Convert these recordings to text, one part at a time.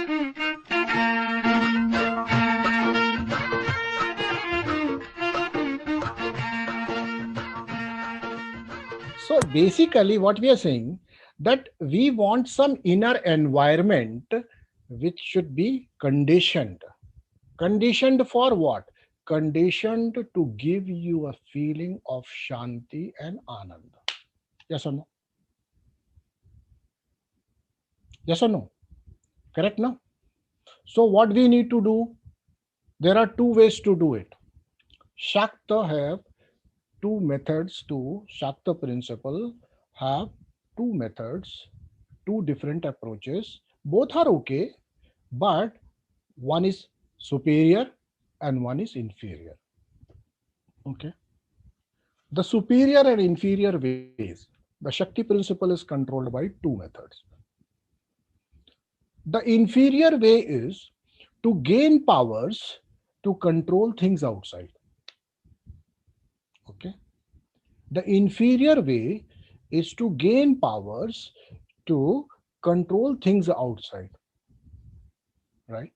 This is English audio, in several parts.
So basically, what we are saying that we want some inner environment which should be conditioned. Conditioned for what? Conditioned to give you a feeling of shanti and ananda. Yes or no? Yes or no? Correct now? So what we need to do? There are two ways to do it. Shakta have two methods to Shakta principle have two methods, two different approaches. Both are okay, but one is superior and one is inferior. Okay. The superior and inferior ways, the Shakti principle is controlled by two methods. The inferior way is to gain powers to control things outside. Okay. The inferior way is to gain powers to control things outside, right?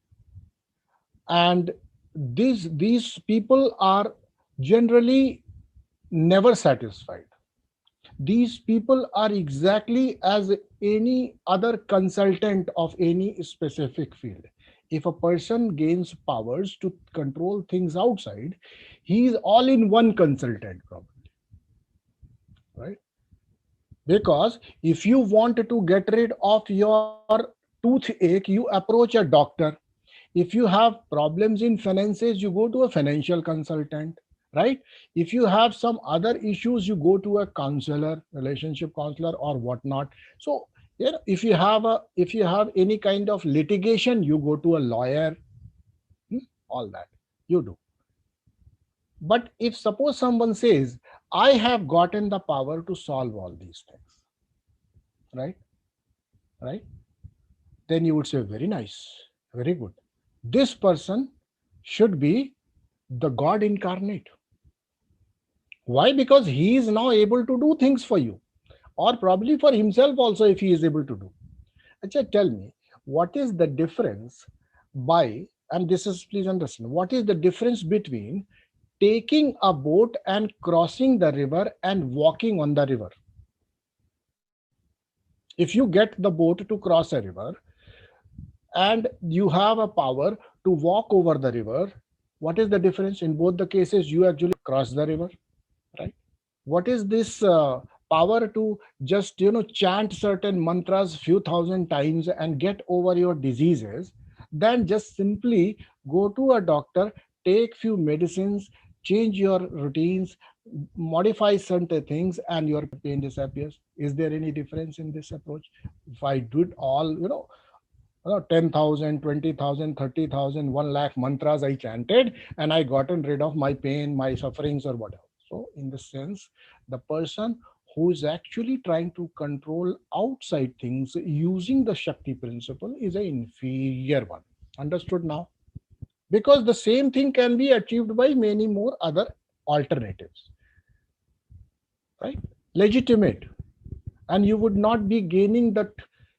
And these people are generally never satisfied. These people are exactly as any other consultant of any specific field. If a person gains powers to control things outside, he is all in one consultant probably, right? Because if you want to get rid of your toothache, you approach a doctor. If you have problems in finances, you go to a financial consultant, right? If you have some other issues, you go to a counselor, relationship counselor or whatnot. So if you have any kind of litigation, you go to a lawyer. All that you do. But if suppose someone says, I have gotten the power to solve all these things, right? Right? Then you would say, very nice, very good. This person should be the God incarnate. Why? Because he is now able to do things for you, or probably for himself also, if he is able to do. Acha, tell me, what is the difference by, and this is, please understand, what is the difference between taking a boat and crossing the river and walking on the river? If you get the boat to cross a river and you have a power to walk over the river, what is the difference? In both the cases, you actually cross the river, right? What is this power to just chant certain mantras few thousand times and get over your diseases, than just simply go to a doctor, take few medicines, change your routines, modify certain things, and your pain disappears? Is there any difference in this approach? If I did all 10,000, 20,000, 30,000, 1 lakh mantras I chanted, and I gotten rid of my pain, my sufferings, or whatever. So, in the sense, the person who is actually trying to control outside things using the Shakti principle is an inferior one. Understood now? Because the same thing can be achieved by many more other alternatives, right? Legitimate. And you would not be gaining that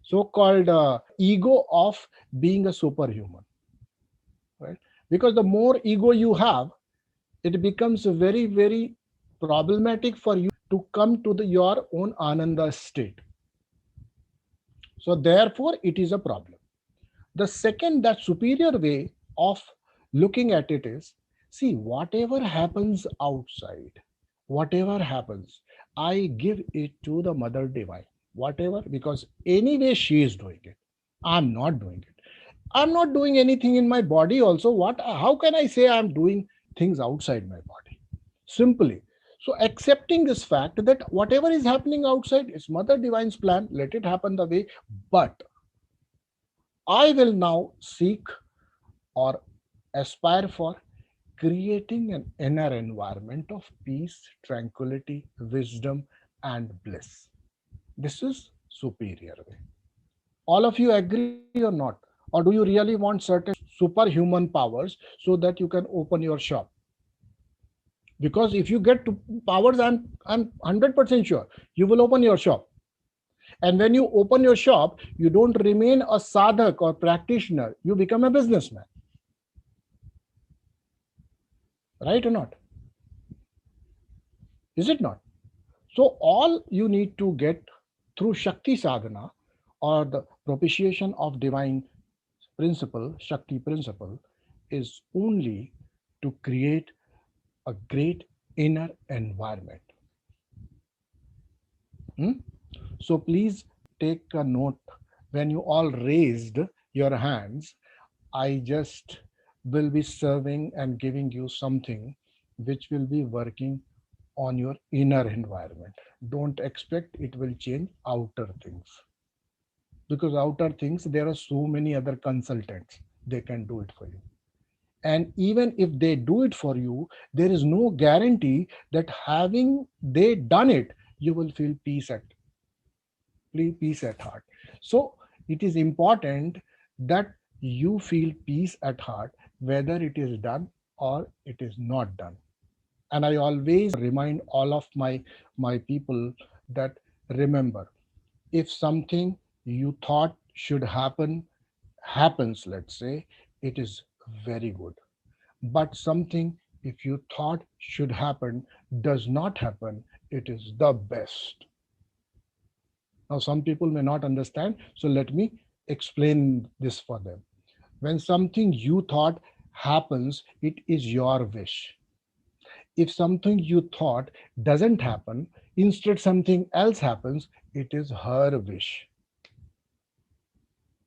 so-called ego of being a superhuman, right? Because the more ego you have, it becomes very, very problematic for you to come to your own ananda state. So therefore it is a problem. The second, that superior way of looking at it is, see, whatever happens outside, whatever happens, I give it to the Mother Divine. Whatever, because anyway she is doing it. I'm not doing it. I'm not doing anything in my body also. What? How can I say I'm doing things outside my body? Simply. So accepting this fact that whatever is happening outside is Mother Divine's plan, let it happen the way. But I will now seek or aspire for creating an inner environment of peace, tranquility, wisdom, and bliss. This is superior way. All of you agree or not? Or do you really want certain superhuman powers so that you can open your shop? Because if you get to powers, I'm 100% sure you will open your shop. And when you open your shop, you don't remain a sadhak or practitioner, you become a businessman. Right or not? Is it not? So, all you need to get through Shakti sadhana or the propitiation of divine principle, Shakti principle, is only to create a great inner environment. Hmm? So, please take a note when you all raised your hands. I just will be serving and giving you something which will be working on your inner environment. Don't expect it will change outer things, because outer things there are so many other consultants, they can do it for you. And even if they do it for you, there is no guarantee that having they done it, you will feel peace at heart. So it is important that you feel peace at heart whether it is done or it is not done. And I always remind all of my people that, remember, if something you thought should happen happens, let's say, it is very good. But something if you thought should happen does not happen, it is the best. Now some people may not understand, so let me explain this for them. When something you thought happens, it is your wish. If something you thought doesn't happen, instead something else happens, it is her wish.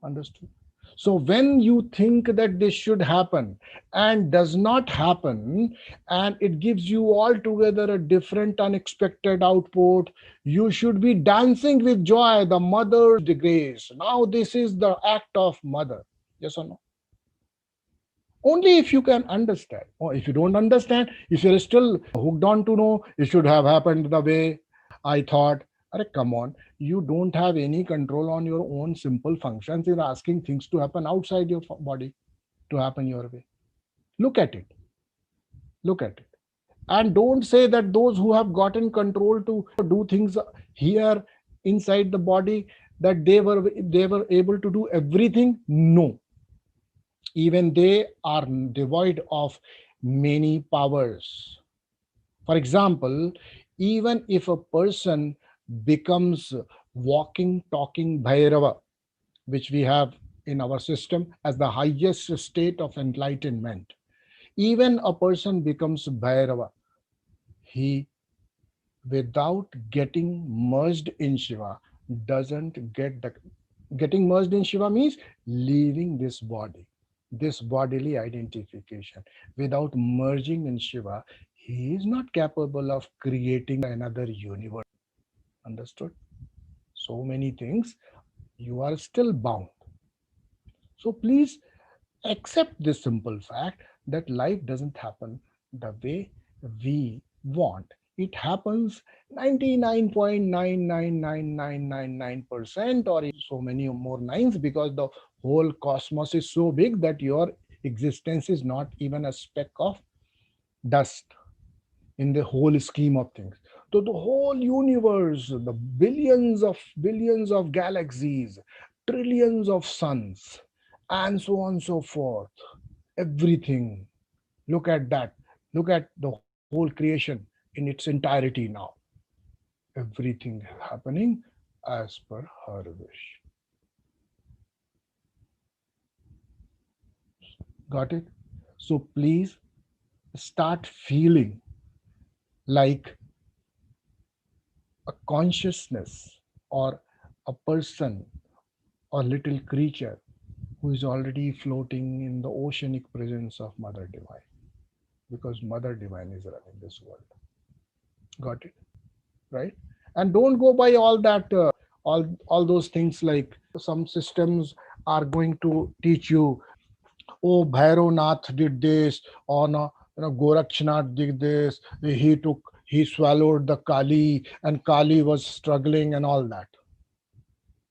Understood? So when you think that this should happen and does not happen, and it gives you altogether a different unexpected output, you should be dancing with joy, the mother's grace. Now this is the act of mother. Yes or no? Only if you can understand. Or if you don't understand, if you're still hooked on to know it should have happened the way I thought, come on, you don't have any control on your own simple functions. You're asking things to happen outside your body to happen your way. Look at it. Look at it. And don't say that those who have gotten control to do things here inside the body, that they were able to do everything. No, even they are devoid of many powers. For example, even if a person becomes walking, talking Bhairava, which we have in our system as the highest state of enlightenment, even a person becomes Bhairava, he, without getting merged in Shiva, doesn't get the getting merged in Shiva means leaving this body, this bodily identification. Without merging in Shiva, he is not capable of creating another universe. Understood? So many things, you are still bound. So please accept this simple fact that life doesn't happen the way we want. It happens 99.99999% or so many more nines, because the whole cosmos is so big that your existence is not even a speck of dust in the whole scheme of things. So the whole universe, the billions of galaxies, trillions of suns, and so on and so forth, everything. Look at that. Look at the whole creation in its entirety now. Everything happening as per her wish. Got it? So please start feeling like a consciousness or a person or little creature who is already floating in the oceanic presence of Mother Divine, because Mother Divine is running this world. Got it? Right? And don't go by all that, all those things, like some systems are going to teach you, oh, Bhairanath did this, or no, Gorakshnath did this, he swallowed the Kali, and Kali was struggling and all that.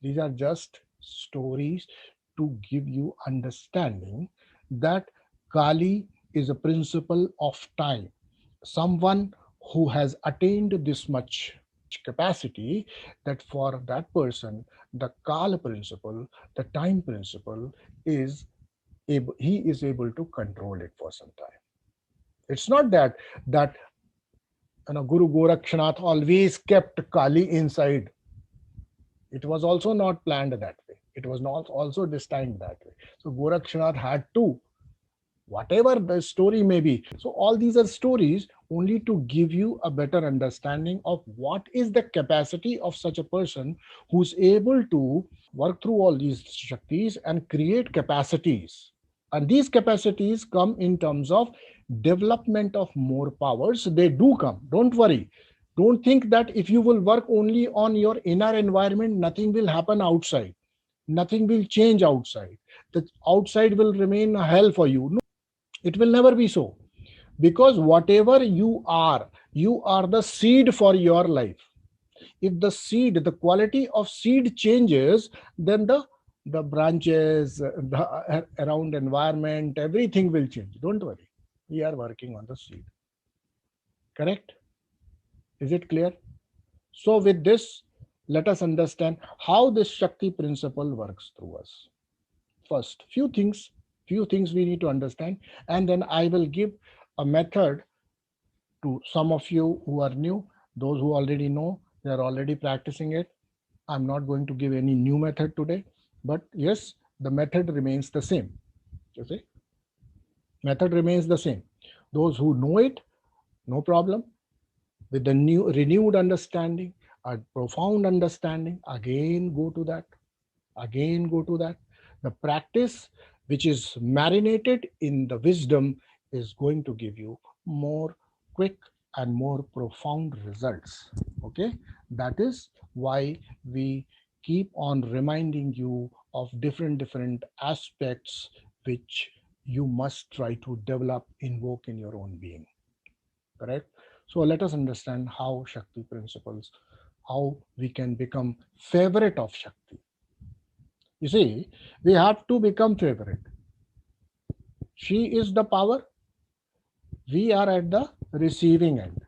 These are just stories to give you understanding that Kali is a principle of time. Someone who has attained this much, capacity that for that person, the Kala principle, the time principle is he is able to control it for some time. It's not that Guru Gorakshanath always kept Kali inside. It was also not planned that way. It was not also destined that way. So Gorakshanath had to, whatever the story may be. So all these are stories only to give you a better understanding of what is the capacity of such a person who's able to work through all these shaktis and create capacities. And these capacities come in terms of development of more powers. They do come. Don't worry. Don't think that if you will work only on your inner environment, nothing will happen outside. Nothing will change outside. The outside will remain a hell for you. No, it will never be so. Because whatever you are the seed for your life. If the quality of seed changes, then the branches, the around environment, everything will change. Don't worry. We are working on the seed. Correct? Is it clear? So with this, let us understand how this Shakti principle works through us. First, few things we need to understand, and then I will give a method to some of you who are new. Those who already know, they are already practicing it. I'm not going to give any new method today, but yes, the method remains the same. You see, method remains the same. Those who know it, no problem. With the new renewed understanding, a profound understanding, again go to that. Again go to that. The practice which is marinated in the wisdom is going to give you more quick and more profound results. Okay, that is why we keep on reminding you of different aspects which you must try to develop, invoke in your own being. Correct? So let us understand how Shakti principles, how we can become favorite of Shakti. You see, we have to become favorite. She is the power. We are at the receiving end.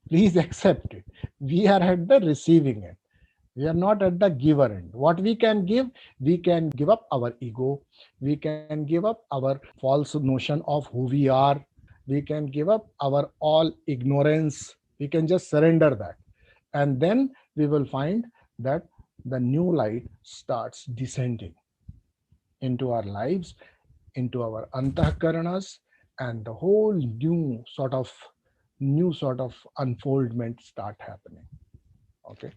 Please accept it. We are at the receiving end. We are not at the giver end. What we can give up our ego. We can give up our false notion of who we are. We can give up our all ignorance. We can just surrender that. And then we will find that the new light starts descending into our lives, into our antahkaranas, and the whole new sort of unfoldment start happening. Okay,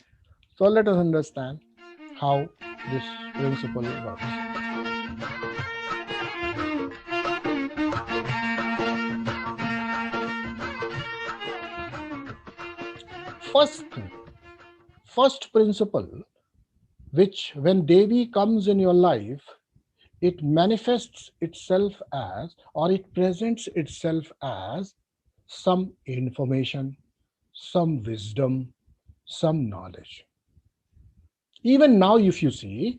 so let us understand how this principle works. First thing, first principle, which when Devi comes in your life, it manifests itself as, or it presents itself as some information, some wisdom, some knowledge. Even now, if you see,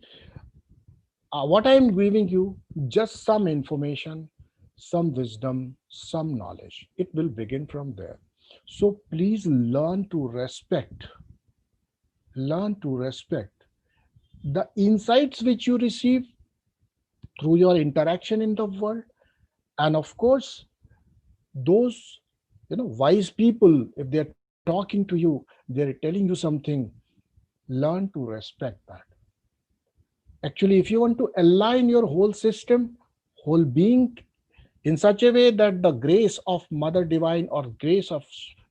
what I am giving you, just some information, some wisdom, some knowledge. It will begin from there. So please learn to respect the insights which you receive through your interaction in the world. And of course, those wise people, if they're talking to you, they're telling you something, learn to respect that. Actually, if you want to align your whole system, whole being in such a way that the grace of Mother Divine or grace of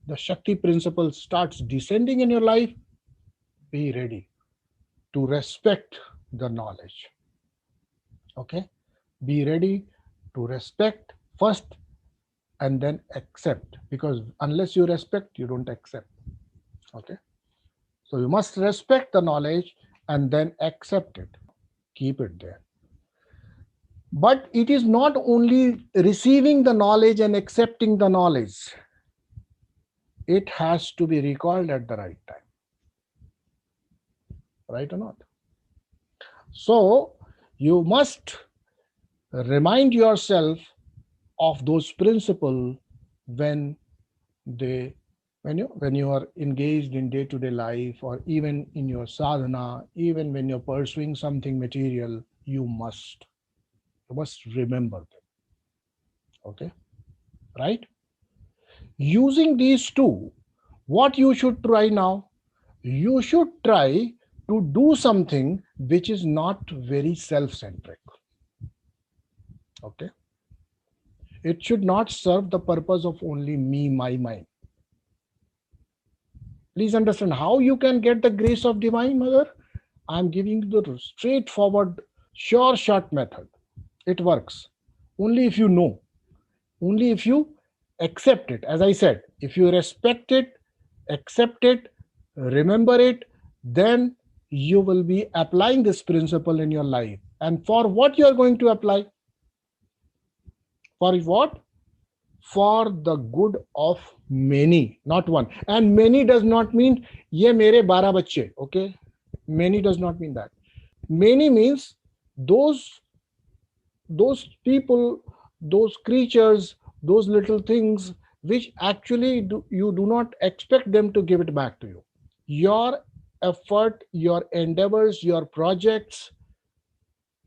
the Shakti principle starts descending in your life, be ready to respect the knowledge. Okay? Be ready to respect first and then accept, because unless you respect, you don't accept. Okay? So you must respect the knowledge and then accept it. Keep it there. But it is not only receiving the knowledge and accepting the knowledge. It has to be recalled at the right time. Right or not? So you must remind yourself of those principles when they When you are engaged in day-to-day life, or even in your sadhana, even when you're pursuing something material, you must remember them. Okay, right? Using these two, what you should try now, you should try to do something which is not very self-centric. Okay, it should not serve the purpose of only me, my mind. Please understand how you can get the grace of divine mother. I'm giving you the straightforward, sure shot method. It works only if you know, only if you accept it. As I said, if you respect it, accept it, remember it, then you will be applying this principle in your life. And for what you are going to apply? For what? For the good of many, not one. And many does not mean ye mere 12 bacche. Okay, many does not mean that. Many means those people, those creatures, those little things which actually you do not expect them to give it back to you. Your effort, your endeavors, your projects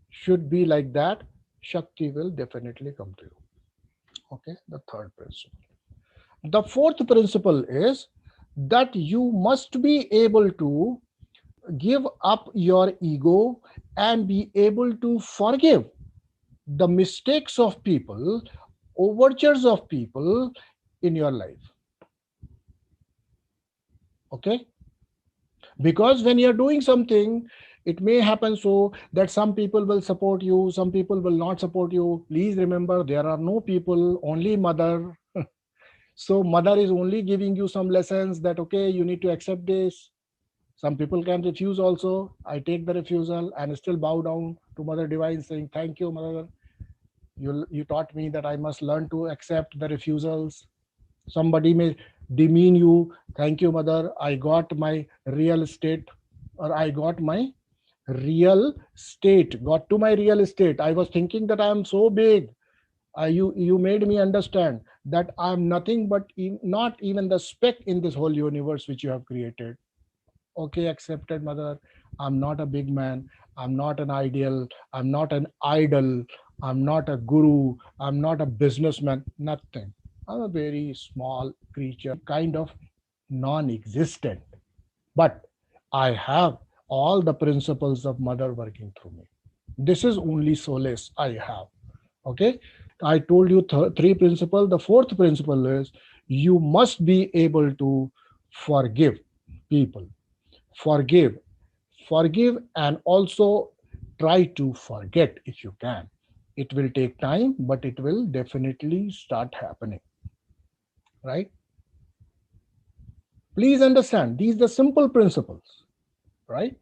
should be like that. Shakti will definitely come to you. Okay, the third principle. The fourth principle is that you must be able to give up your ego and be able to forgive the mistakes of people, overtures of people in your life. Okay, because when you're doing something, it may happen so that some people will support you, some people will not support you. Please remember, there are no people, only mother. So mother is only giving you some lessons that okay, you need to accept this. Some people can refuse also. I take the refusal and still bow down to Mother Divine, saying, "Thank you, Mother. You taught me that I must learn to accept the refusals." Somebody may demean you. "Thank you, Mother. I got my real estate, or I got my real state. Got to my real estate. I was thinking that I am so big. You made me understand that I am nothing but not even the speck in this whole universe which you have created." Okay, accepted, Mother. I'm not a big man. I'm not an ideal. I'm not an idol. I'm not a guru. I'm not a businessman. Nothing. I'm a very small creature, kind of non existent. But I have all the principles of Mother working through me. This is only solace I have. Okay. I told you three principles. The fourth principle is you must be able to forgive people. Forgive, forgive, and also try to forget if you can. It will take time, but it will definitely start happening, right? Please understand, these are the simple principles, right?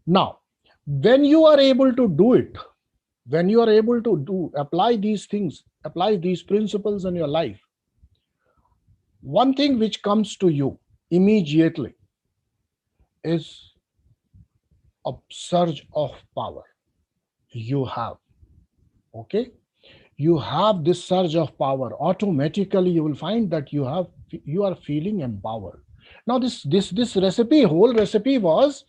Now, when you are able to do it, when you are able to apply these things, apply these principles in your life, one thing which comes to you immediately is a surge of power you have. Okay, you have this surge of power. Automatically you will find that you are feeling empowered. Now this recipe, whole recipe was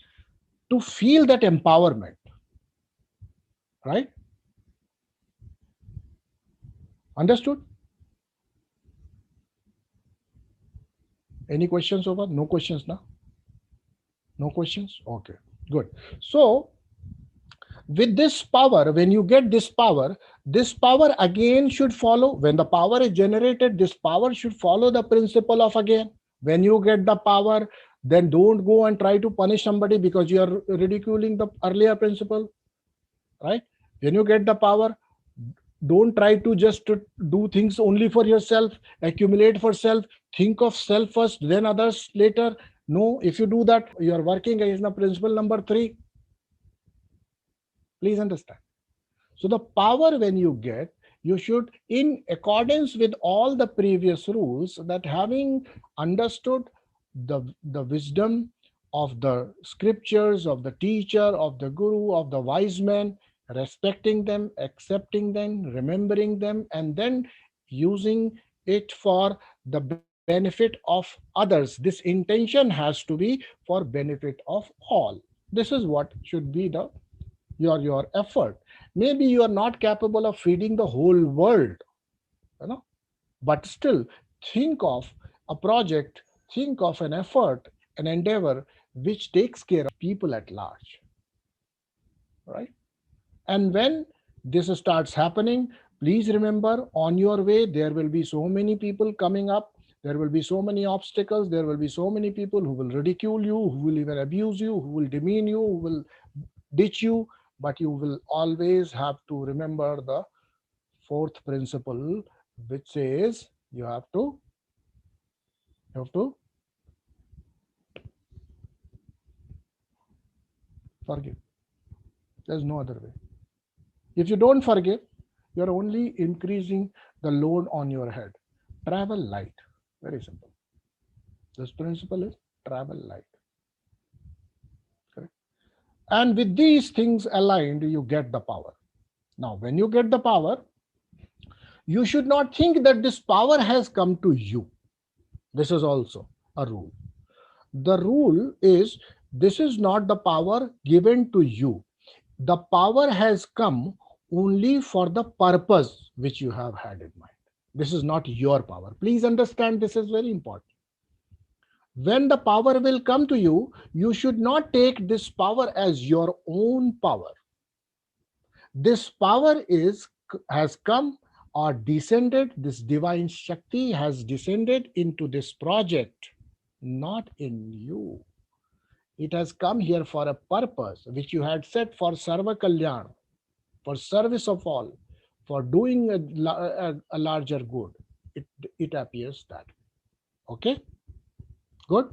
to feel that empowerment, right? Understood? Any questions over? No questions now? No questions? Okay, good. So with this power, when you get this power again should follow. When the power is generated, this power should follow the principle of again. When you get the power, then don't go and try to punish somebody because you are ridiculing the earlier principle, right? When you get the power, don't try to just to do things only for yourself, accumulate for self, think of self first, then others later. No, if you do that, you are working against the principle number 3. Please understand. So the power when you get, you should, in accordance with all the previous rules, that having understood the wisdom of the scriptures, of the teacher, of the guru, of the wise man, respecting them, accepting them, remembering them, and then using it for the benefit of others. This intention has to be for benefit of all. This is what should be the your effort. Maybe you are not capable of feeding the whole world, you know, but still think of a project, think of an effort, an endeavor which takes care of people at large, right? And when this starts happening, please remember, on your way there will be so many people coming up, there will be so many obstacles, there will be so many people who will ridicule you, who will even abuse you, who will demean you, who will ditch you. But you will always have to remember the fourth principle, which says you have to forgive. There's no other way. If you don't forgive, you're only increasing the load on your head. Travel light. Very simple. This principle is travel light. Correct? And with these things aligned, you get the power. Now, when you get the power, you should not think that this power has come to you. This is also a rule. The rule is, this is not the power given to you. The power has come only for the purpose which you have had in mind. This is not your power. Please understand, this is very important. When the power will come to you, you should not take this power as your own power. This power has come or descended, this divine Shakti has descended into this project, not in you. It has come here for a purpose which you had set for Sarva Kalyan, for service of all, for doing a larger good. It appears that. Okay? Good?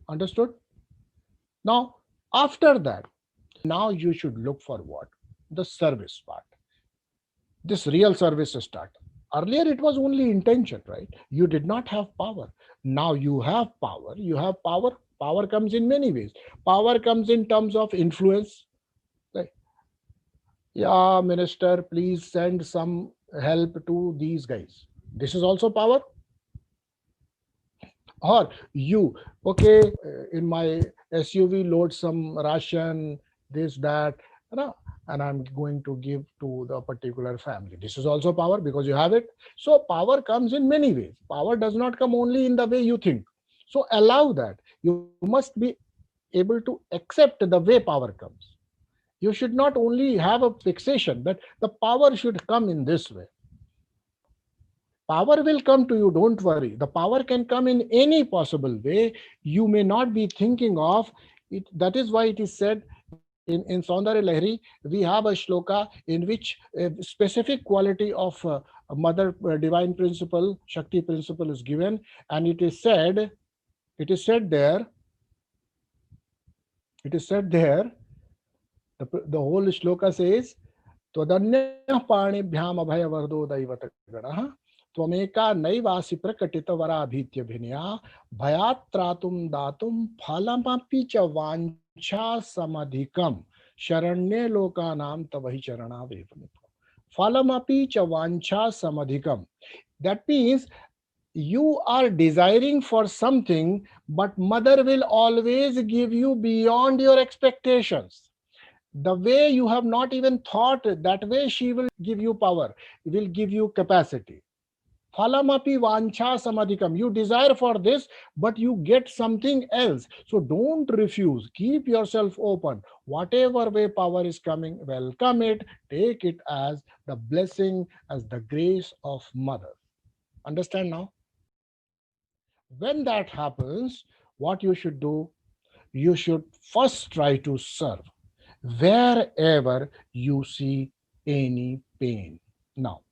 Understood? Now, after that, now you should look for what? The service part. This real service start. Earlier it was only intention, right? You did not have power. Now you have power. You have power. Power comes in many ways. Power comes in terms of influence. Like, yeah, minister, please send some help to these guys. This is also power. Or you, okay, in my SUV load some ration, this, that, you know, and I'm going to give to the particular family. This is also power because you have it. So power comes in many ways. Power does not come only in the way you think. So allow that. You must be able to accept the way power comes. You should not only have a fixation, but the power should come in this way. Power will come to you, don't worry. The power can come in any possible way you may not be thinking of it. That is why it is said in Saundarya Lahari, we have a shloka in which a specific quality of mother divine principle, Shakti principle is given, and it is said there, the whole shloka says, त्वदन्यः पाणिभ्याम् अभयवरदो दैवतगणः त्वमेका नैवासि प्रकटितवराभीत्यभिनया भयात् त्रातुं दातुं फलमपि च वाञ्छा समधिकम् शरण्ये लोकानां तवहि चरणावेव निपुणम्. Falamapi cha vancha samadhikam. That means you are desiring for something, but mother will always give you beyond your expectations. The way you have not even thought, that way she will give you power, will give you capacity. Phalamapi vancha samadhikam. You desire for this, but you get something else. So don't refuse. Keep yourself open. Whatever way power is coming, welcome it. Take it as the blessing, as the grace of mother. Understand now? When that happens, what you should do? You should first try to serve wherever you see any pain. Now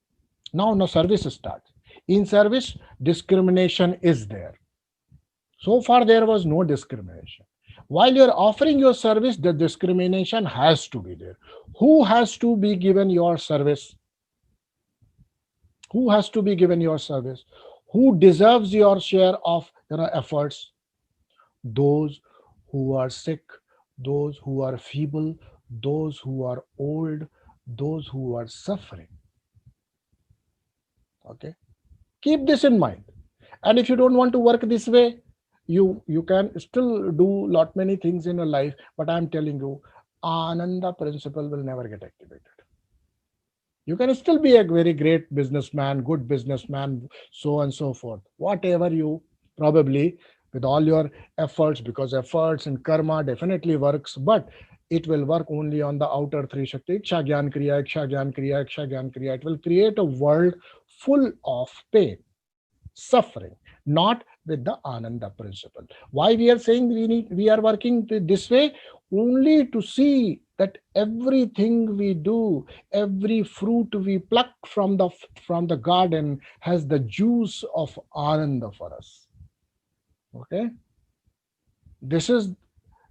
service starts. In service, discrimination is there. So far there was no discrimination. While you're offering your service, the discrimination has to be there. Who has to be given your service? Who has to be given your service? Who deserves your share of efforts? Those who are sick, those who are feeble, those who are old, those who are suffering. Okay? Keep this in mind. And if you don't want to work this way, you can still do lot many things in your life, but I'm telling you, Ananda principle will never get activated. You can still be a very great businessman, good businessman, so and so forth. Whatever you probably with all your efforts, because efforts and karma definitely works, but it will work only on the outer three Shakti, Iksha, Gyan, Kriya, Iksha, Gyan, Kriya, Iksha, Gyan, Kriya. It will create a world full of pain, suffering, not with the Ananda principle. Why we are saying we are working this way? Only to see that everything we do, every fruit we pluck from the garden has the juice of Ananda for us. Okay, this is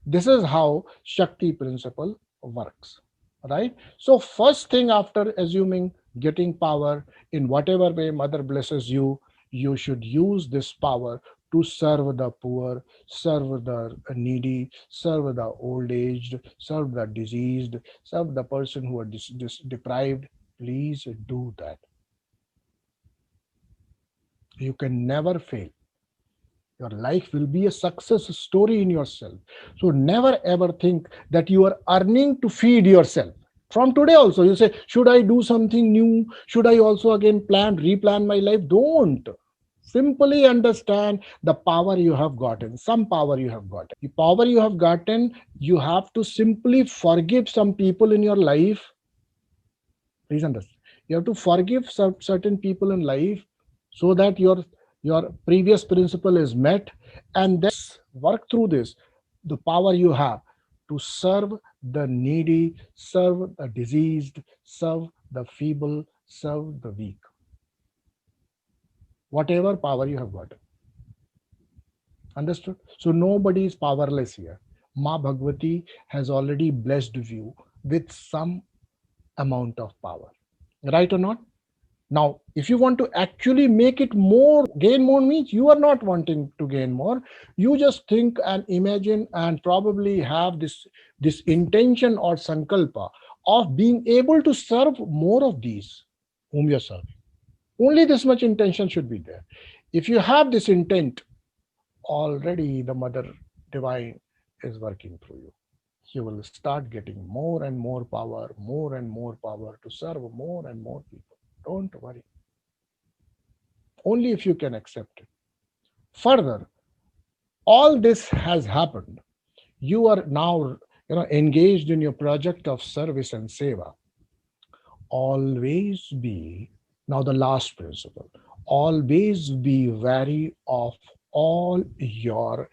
this is how Shakti principle works, right? So first thing, after assuming getting power in whatever way mother blesses you, you should use this power to serve the poor, serve the needy, serve the old aged, serve the diseased, serve the person who are deprived. Please do that. You can never fail. Your life will be a success story in yourself. So never ever think that you are earning to feed yourself. From today also, you say, should I do something new? Should I also again replan my life? Don't. Simply understand the power you have gotten, some power you have gotten. The power you have gotten, you have to simply forgive some people in your life. Please understand. You have to forgive certain people in life so that your previous principle is met, and then work through this. The power you have to serve the needy, serve the diseased, serve the feeble, serve the weak. Whatever power you have got. Understood? So nobody is powerless here. Ma Bhagavati has already blessed you with some amount of power. Right or not? Now, if you want to actually make it more, gain more means you are not wanting to gain more. You just think and imagine and probably have this intention or sankalpa of being able to serve more of these whom you're serving. Only this much intention should be there. If you have this intent, already the Mother Divine is working through you. You will start getting more and more power to serve more and more people. Don't worry. Only if you can accept it. Further, all this has happened. You are now engaged in your project of service and seva. Always be, now the last principle, always be wary of all your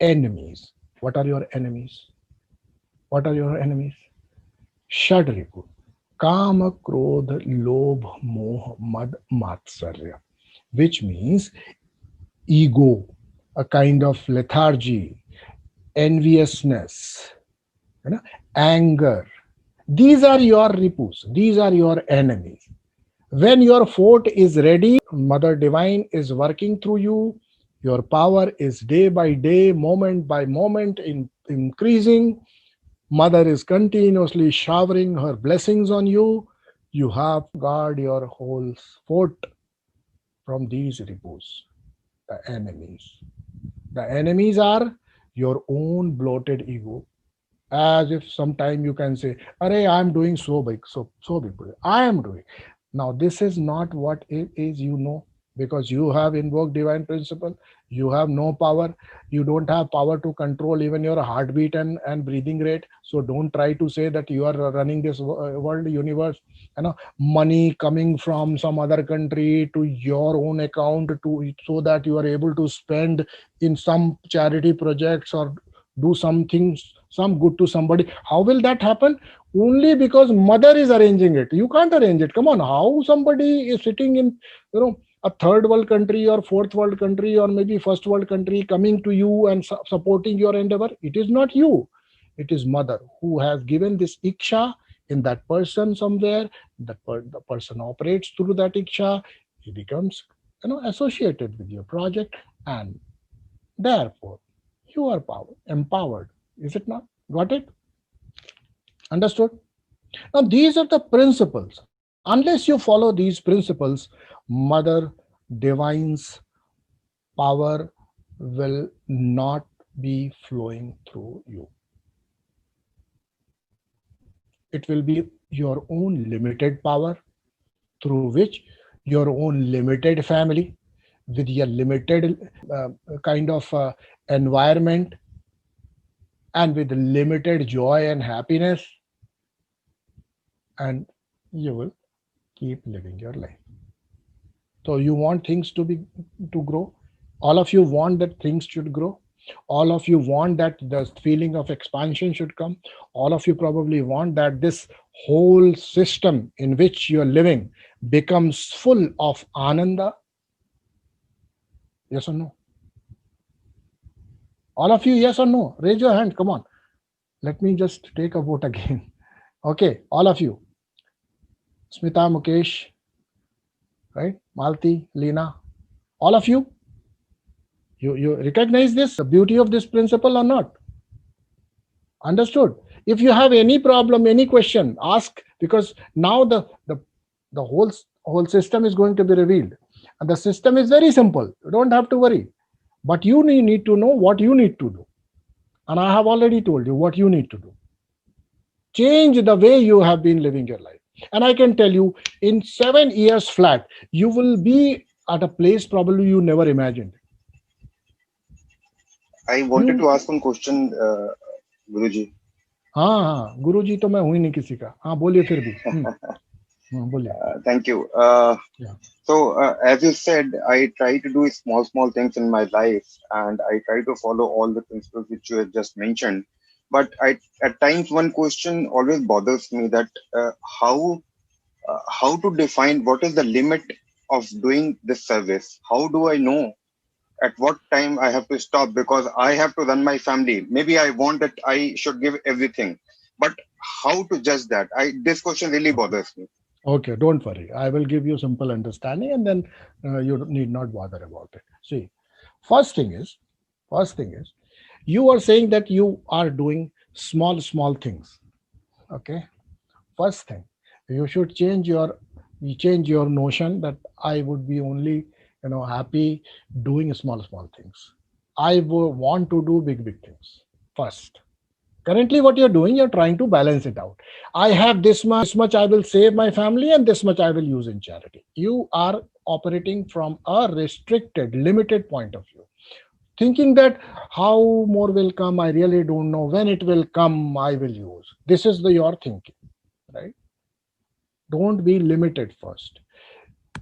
enemies. What are your enemies? What are your enemies? Shadripu. Kama, Krodha, Lobh, Moh, Mad, Matsarya, which means ego, a kind of lethargy, enviousness, you know, anger. These are your ripus, these are your enemies. When your fort is ready, Mother Divine is working through you. Your power is day by day, moment by moment increasing. Mother is continuously showering her blessings on you. You have to guard your whole fort from these ripus, the enemies. The enemies are your own bloated ego. As if sometime you can say, Array, I'm doing so big, so big. I am doing. Now, this is not what it is, because you have invoked divine principle. You have no power. You don't have power to control even your heartbeat and breathing rate. So don't try to say that you are running this world universe. Money coming from some other country to your own account to so that you are able to spend in some charity projects or do something, some good to somebody. How will that happen? Only because Mother is arranging it. You can't arrange it. Come on, how somebody is sitting in a third world country or fourth world country or maybe first world country coming to you and supporting your endeavor? It is not you. It is Mother who has given this iksha in that person somewhere. The person operates through that iksha. He becomes associated with your project, and therefore you are empowered. Is it not? Got it? Understood? Now, these are the principles. Unless you follow these principles, Mother Divine's power will not be flowing through you. It will be your own limited power through which your own limited family with your limited uh, kind of environment and with limited joy and happiness, and you will keep living your life. So you want things to grow. All of you want that things should grow. All of you want that the feeling of expansion should come. All of you probably want that this whole system in which you are living becomes full of ananda. Yes or no? All of you, yes or no? Raise your hand. Come on. Let me just take a vote again. Okay, all of you. Smita, Mukesh, right? Malti, Lena, all of you. You recognize this, the beauty of this principle or not? Understood? If you have any problem, any question, ask, because now the whole system is going to be revealed. And the system is very simple. You don't have to worry. But you need to know what you need to do. And I have already told you what you need to do. Change the way you have been living your life. And I can tell you, in 7 years flat, you will be at a place probably you never imagined. I wanted to ask one question, Guruji. हाँ गुरुजी तो मैं हुई नहीं किसी का. हाँ बोलिए फिर भी. बोलिए. Thank you. Yeah. So, as you said, I try to do small things in my life, and I try to follow all the principles which you have just mentioned. But at times, one question always bothers me, that how how to define what is the limit of doing this service. How do I know at what time I have to stop, because I have to run my family? Maybe I want that I should give everything, but how to judge that? This question really bothers me. Okay, don't worry. I will give you simple understanding, and then you need not bother about it. See, first thing is, you are saying that you are doing small things. Okay. First thing, you should change your notion that I would be only happy doing small things. I want to do big things first. Currently what you're doing, you're trying to balance it out. I have this much I will save my family, and this much I will use in charity. You are operating from a restricted, limited point of view, thinking that how more will come, I really don't know. When it will come, I will use. This is your thinking, right? Don't be limited first.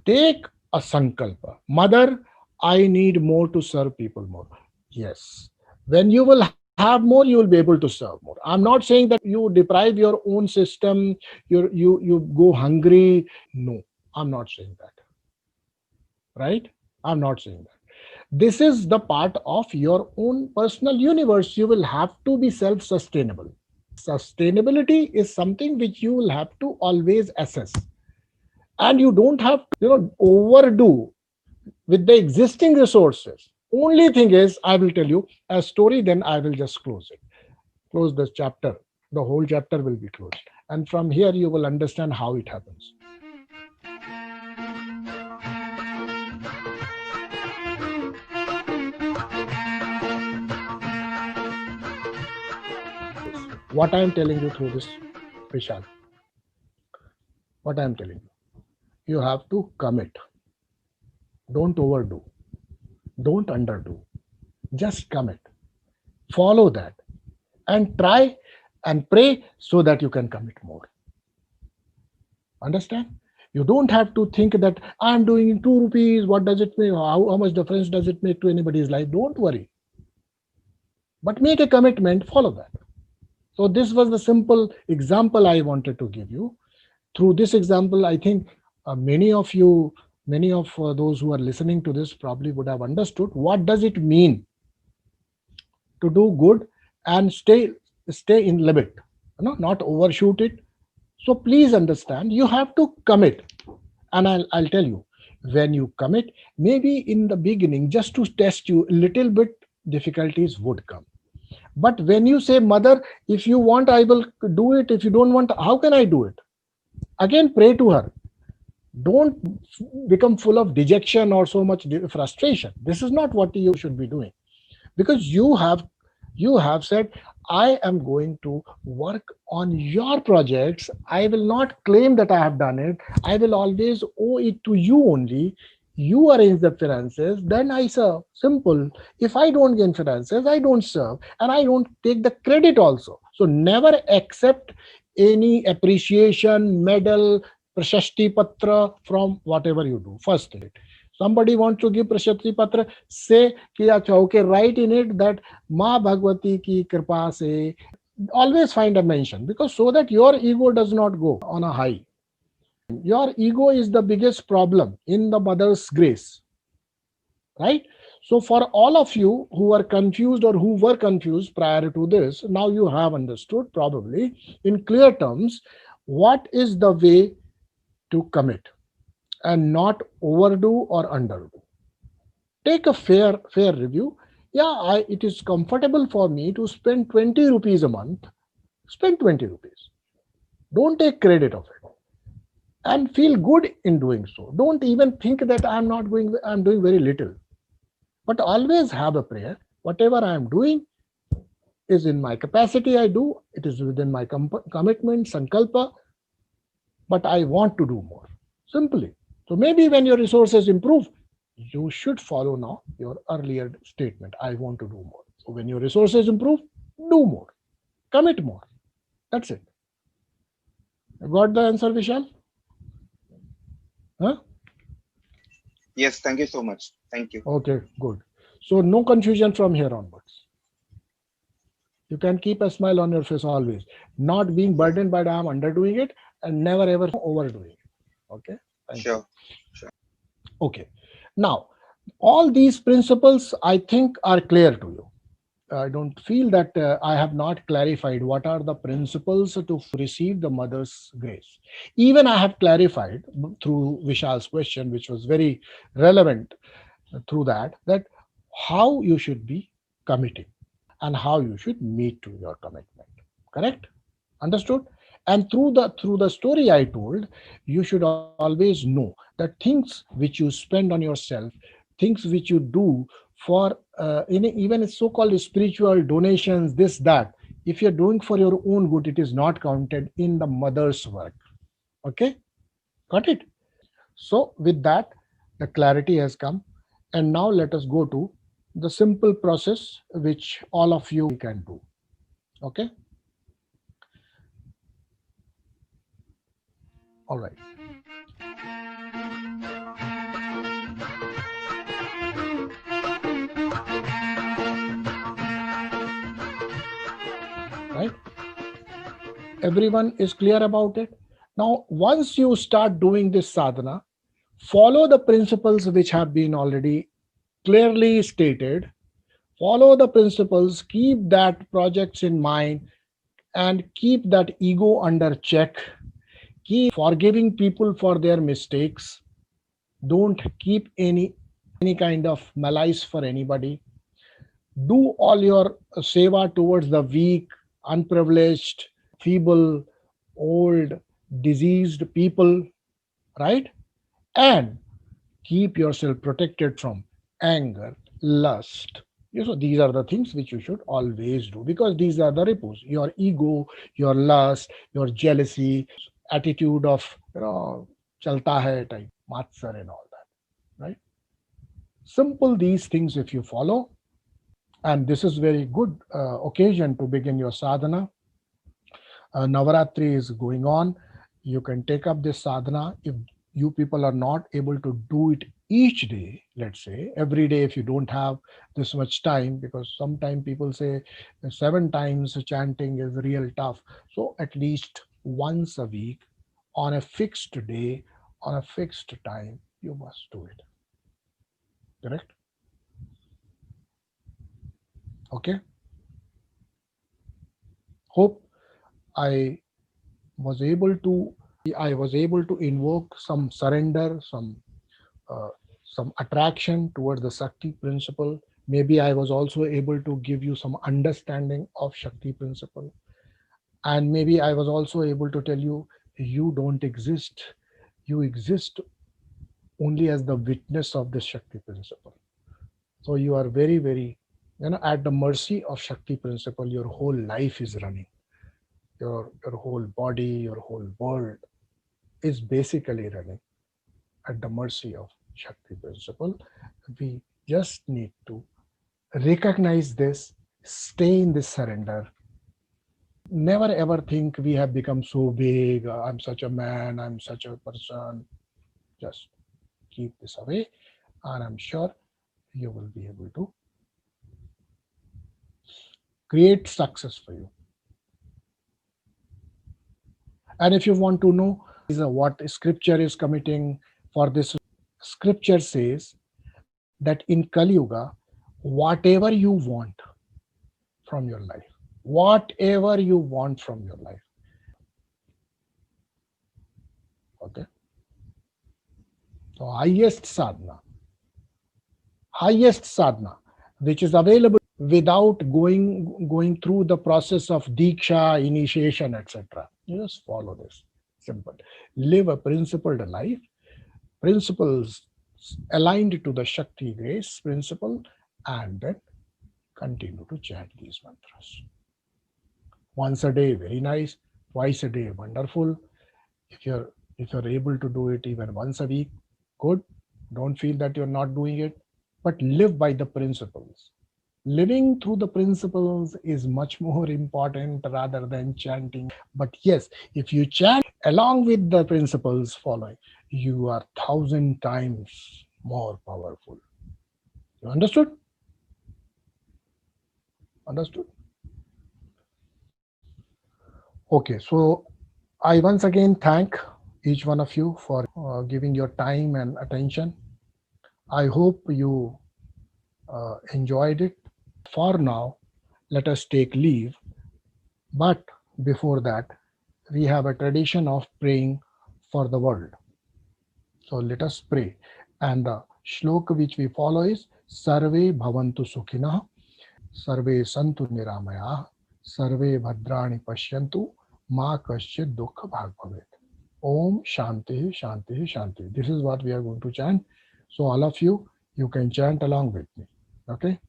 Take a sankalpa. Mother, I need more to serve people more. Yes. When you will have more, you will be able to serve more. I'm not saying that you deprive your own system, you go hungry. No, I'm not saying that. Right? I'm not saying that. This is the part of your own personal universe. You will have to be self-sustainable. Sustainability is something which you will have to always assess, and you don't have to overdo with the existing resources. Only thing is, I will tell you a story, then I will just close this chapter. The whole chapter will be closed, and from here you will understand how it happens. What I am telling you through this, Vishal, what I am telling you have to commit. Don't overdo. Don't underdo. Just commit. Follow that and try and pray so that you can commit more. Understand? You don't have to think that I'm doing 2 rupees. What does it make? How much difference does it make to anybody's life? Don't worry. But make a commitment, follow that. So this was the simple example I wanted to give you. Through this example, I think many of those who are listening to this probably would have understood what does it mean to do good and stay in limit, not overshoot it. So please understand, you have to commit. And I'll tell you, when you commit, maybe in the beginning, just to test you a little bit, difficulties would come. But when you say, mother, if you want, I will do it. If you don't want, how can I do it? Again, pray to her. Don't become full of dejection or so much frustration. This is not what you should be doing, because you have said, I am going to work on your projects. I will not claim that I have done it. I will always owe it to you only. You arrange the finances, then I serve. Simple. If I don't gain finances, I don't serve, and I don't take the credit also. So never accept any appreciation, medal, prashasti patra from whatever you do. First thing. Somebody wants to give prashasti patra, say कि अच्छा, okay, write in it that माँ भगवती की कृपा से, always find a mention, because so that your ego does not go on a high. Your ego is the biggest problem in the mother's grace, right? So for all of you who are confused or who were confused prior to this, now you have understood probably in clear terms what is the way to commit and not overdo or underdo. Take a fair review. Yeah, it is comfortable for me to spend 20 rupees a month. Spend 20 rupees. Don't take credit of it, and feel good in doing so. Don't even think that I'm doing very little, but always have a prayer. Whatever I am doing is in my capacity. I do it is within my commitment, sankalpa, but I want to do more. Simply. So maybe when your resources improve, you should follow now your earlier statement. I want to do more. So when your resources improve, do more. Commit more. That's it. Got the answer, Vishal? Huh? Yes, thank you so much. Thank you. Okay, good. So no confusion from here onwards. You can keep a smile on your face always. Not being Yes, burdened by the I'm underdoing it and never ever overdoing it. Okay? Thank you. sure, sure. Okay. Now, all these principles I think are clear to you. I don't feel that I have not clarified what are the principles to receive the mother's grace. Even I have clarified through Vishal's question, which was very relevant through that how you should be committing and how you should meet to your commitment. Correct? Understood? And through the story I told, you should always know that things which you spend on yourself, things which you do for even so-called spiritual donations, this that, if you're doing for your own good, it is not counted in the mother's work. Okay, got it? So with that, the clarity has come, and now let us go to the simple process which all of you can do. Okay, all right. Right, everyone is clear about it. Now once you start doing this sadhana, follow the principles which have been already clearly stated. Follow the principles, keep that projects in mind, and keep that ego under check. Keep forgiving people for their mistakes. Don't keep any kind of malice for anybody. Do all your seva towards the weak, unprivileged, feeble, old, diseased people, right? And keep yourself protected from anger, lust. So these are the things which you should always do, because these are the repos. Your ego, your lust, your jealousy, attitude of chalta hai type, matsar and all that, right? Simple these things if you follow, and this is very good occasion to begin your sadhana. Navaratri is going on. You can take up this sadhana. If you people are not able to do it each day, let's say every day, if you don't have this much time, because sometimes people say 7 times chanting is real tough. So at least once a week, on a fixed day, on a fixed time, you must do it. Correct? Okay. Hope I was able to invoke some surrender, uh, some attraction towards the Shakti principle. Maybe I was also able to give you some understanding of Shakti principle, and maybe I was also able to tell you, you don't exist, You exist only as the witness of this Shakti principle. So you are very, very, at the mercy of Shakti principle. Your whole life is running. Your whole body, your whole world is basically running at the mercy of Shakti principle. We just need to recognize this, stay in this surrender. Never ever think we have become so big. I'm such a man, I'm such a person. Just keep this away, and I'm sure you will be able to create success for you. And if you want to know what scripture is committing for this, scripture says that in Kali Yuga, whatever you want from your life, whatever you want from your life, okay? So highest sadhana, which is available without going through the process of diksha, initiation, etc. You just follow this. Simple. Live a principled life, principles aligned to the Shakti grace principle, and then continue to chant these mantras. Once a day, very nice. Twice a day, wonderful. If you're able to do it even once a week, good. Don't feel that you're not doing it, but live by the principles. Living through the principles is much more important rather than chanting. But yes, if you chant along with the principles following, you are 1,000 times more powerful. You understood? Understood? Okay, so I once again thank each one of you for giving your time and attention. I hope you enjoyed it. For now, let us take leave. But before that, we have a tradition of praying for the world. So let us pray. And the shloka which we follow is Sarve Bhavantu Sukhinah, Sarve Santu Niramaya, Sarve Bhadrani Pashyantu, Ma Kasyit Dukha Bhag Bhavet. Om Shanti Shanti Shanti. This is what we are going to chant. So all of you can chant along with me. Okay?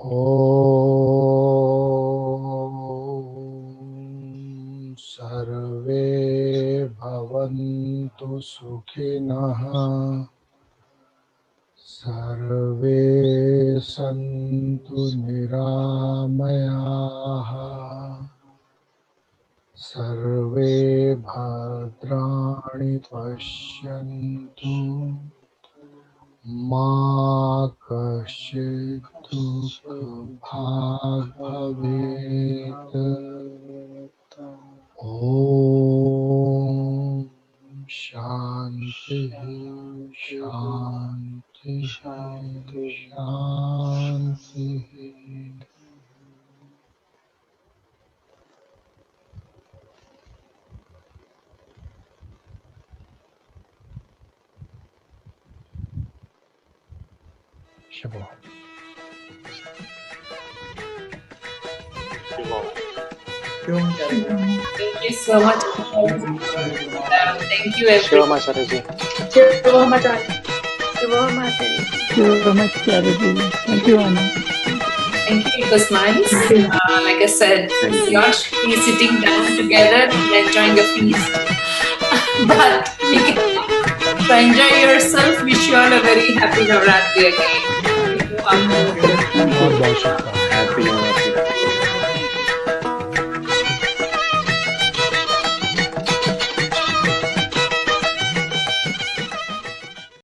Om Sarve Bhavantu Sukhinah, Sarve Santu Niramayaha, Sarve Bhadrani Pashyantu, Ma Kasyit Dukha Bhag Bhavet. Om Shanti Shanti Shanti Shanti. Shiva. Thank you so much. Thank you, everyone. Thank you, Anna. Thank you. It was nice. Like I said, not be sitting down together and enjoying a feast. But to enjoy yourself, wish you all a very happy Navratri again.